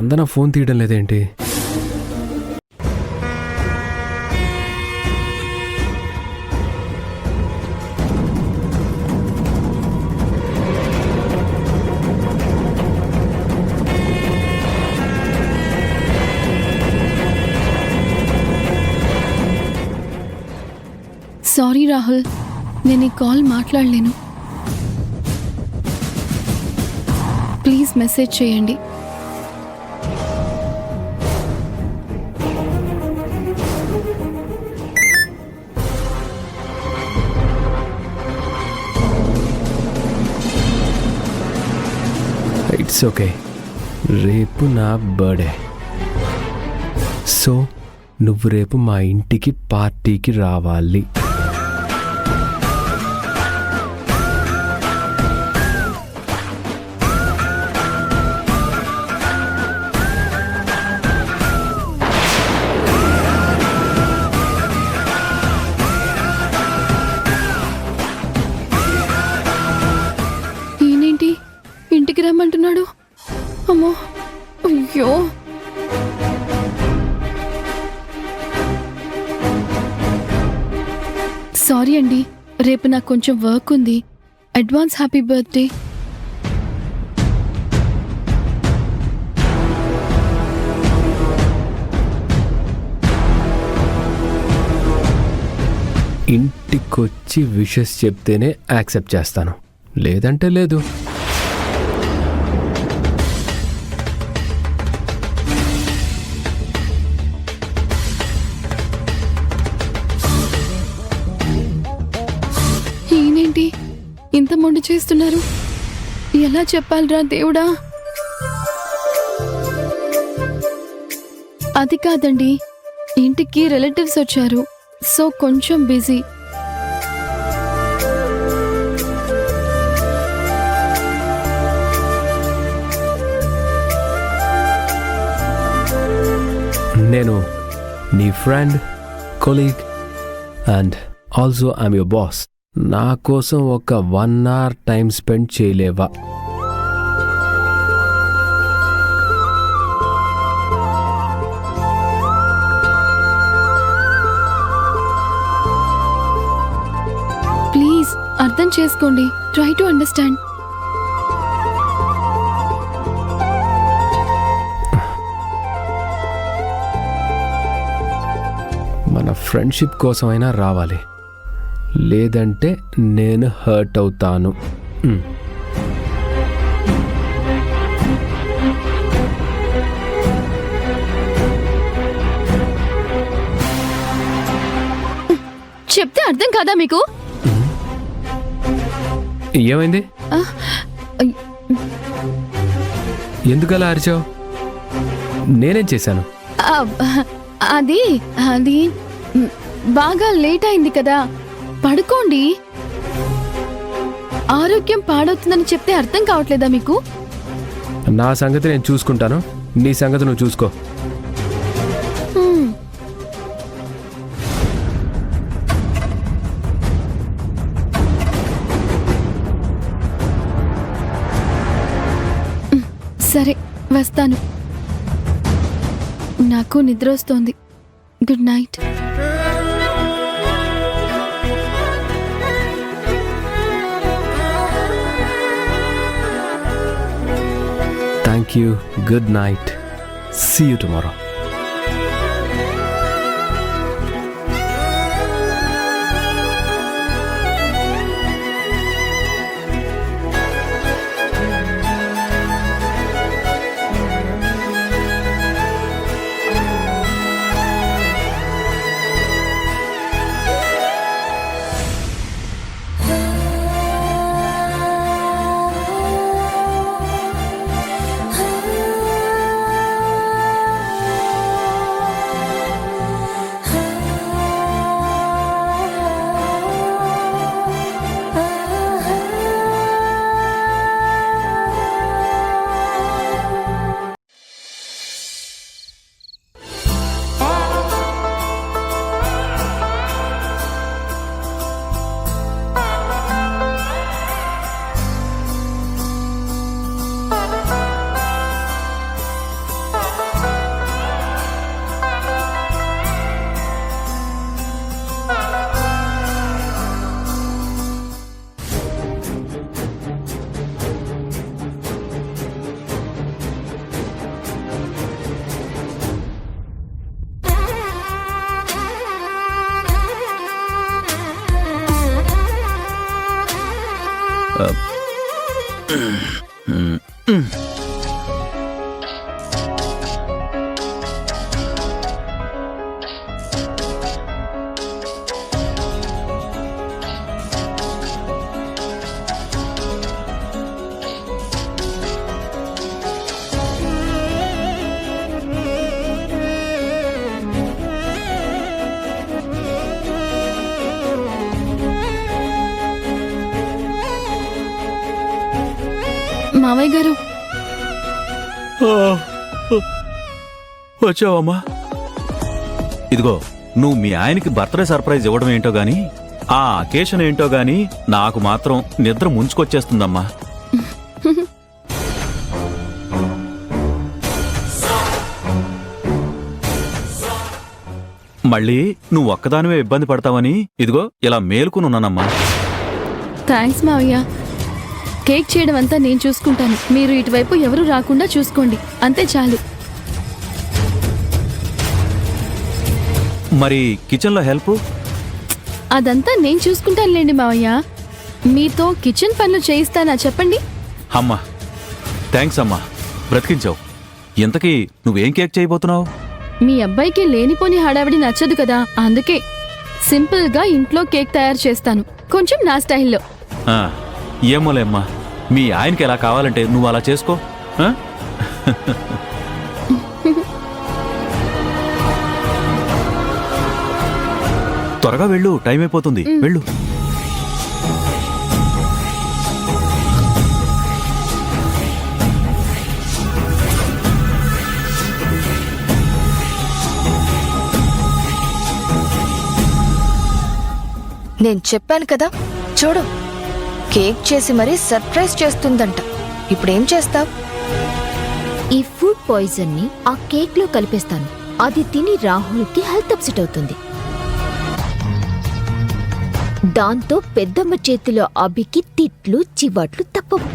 వందన phone తీయడం లేదేంటి? Sorry Rahul, నేను ఈ కాల్ మాట్లాడలేను. ప్లీజ్ మెసేజ్ చేయండి. It's okay. రేపు నా బర్త్డే. సో నువ్వు రేపు మా ఇంటికి పార్టీకి రావాలి. ఈయనేంటి ఇంటికి రమ్మంటున్నాడు? అమ్మో, అయ్యో. సారీ అండి, రేపు నాకు కొంచెం వర్క్ ఉంది. Advance happy birthday. ఇంటికొచ్చి విషెస్ చెప్తేనే యాక్సెప్ట్ చేస్తాను, లేదంటే లేదు. ఈయనేంటి ఇంత మొండి చేస్తున్నారు? ఎలా చెప్పాలిరా దేవుడా? అది కాదండి, ఇంటికి రిలేటివ్స్ వచ్చారు, సో కొంచెం బిజీ. నేను నీ friend, colleague and also I'm your boss. నా కోసం ఒక 1 hour టైం స్పెండ్ చేయలేవా? ప్లీజ్ అర్థం చేసుకోండి. Try to understand. మన ఫ్రెండ్షిప్ కోసమైనా రావాలి, లేదంటే నేను హర్ట్ అవుతాను. చెప్తే అర్థం కాదా మీకు? ఏమైంది? ఎందుకలా అరిచావు? నేనేం చేశాను? అది అది బాగా లేట్ అయింది కదా, పడుకోండి. ఆరోగ్యం పాడవుతుందని చెప్తే అర్థం కావట్లేదా మీకు? నా సంగతి నేను చూసుకుంటాను, నీ సంగతి నువ్వు చూసుకో. సరే, వస్తాను. నాకు నిద్ర వస్తోంది. Good night. Thank you. Good night. See you tomorrow. మావయ్య గారు. వచ్చావమ్మా. ఇదిగో, నువ్వు మీ ఆయనకి బర్త్డే సర్ప్రైజ్ ఇవ్వడం ఏంటో గాని, ఆ అకేషన్ ఏంటో గాని నాకు మాత్రం నిద్ర ముంచుకొచ్చేస్తుందమ్మా. మళ్ళీ నువ్వు ఒక్కదానివే ఇబ్బంది పడతావని ఇదిగో ఇలా మేలుకునున్నానమ్మా. థ్యాంక్స్ మావయ్య. కేక్ చేయడం అంతా నేను చూసుకుంటాను. మీరు ఇటువైపు ఎవరు రాకుండా చూసుకోండి, అంతే చాలు. మరి కిచెన్లో హెల్ప్? అదంతా నేను చూసుకుంటానులేండి మావయ్య. మీతో కిచెన్ పనులు చేయిస్తానా చెప్పండి? అమ్మా థ్యాంక్స్ అమ్మా, బ్రతికించావు. ఇంతకీ నువ్వేం కేక్ చేయబోతున్నావు? మీ అబ్బాయికి లేనిపోని హడావిడి నచ్చదు కదా, అందుకే సింపుల్ గా ఇంట్లో కేక్ తయారు చేస్తాను, కొంచెం నా స్టైల్లో. ఏమోలేమ్మా, మీ ఆయనకి ఎలా కావాలంటే నువ్వు అలా చేసుకో. ఆ? త్వరగా వెళ్ళు, టైం అయిపోతుంది. వెళ్ళు. నేను చెప్పాను కదా, చూడు కేక్ చేసి మరీ సర్ప్రైజ్ చేస్తుందంట. ఇప్పుడేం చేస్తావ్? ఈ ఫుడ్ పాయిజన్ ని ఆ కేక్ లో కలిపేస్తాను. అది తిని రాహుల్ కి హెల్త్ అప్సెట్ అవుతుంది. దాంతో పెద్దమ్మ చేతిలో అభికి తిట్లు చివాట్లు తప్పవు.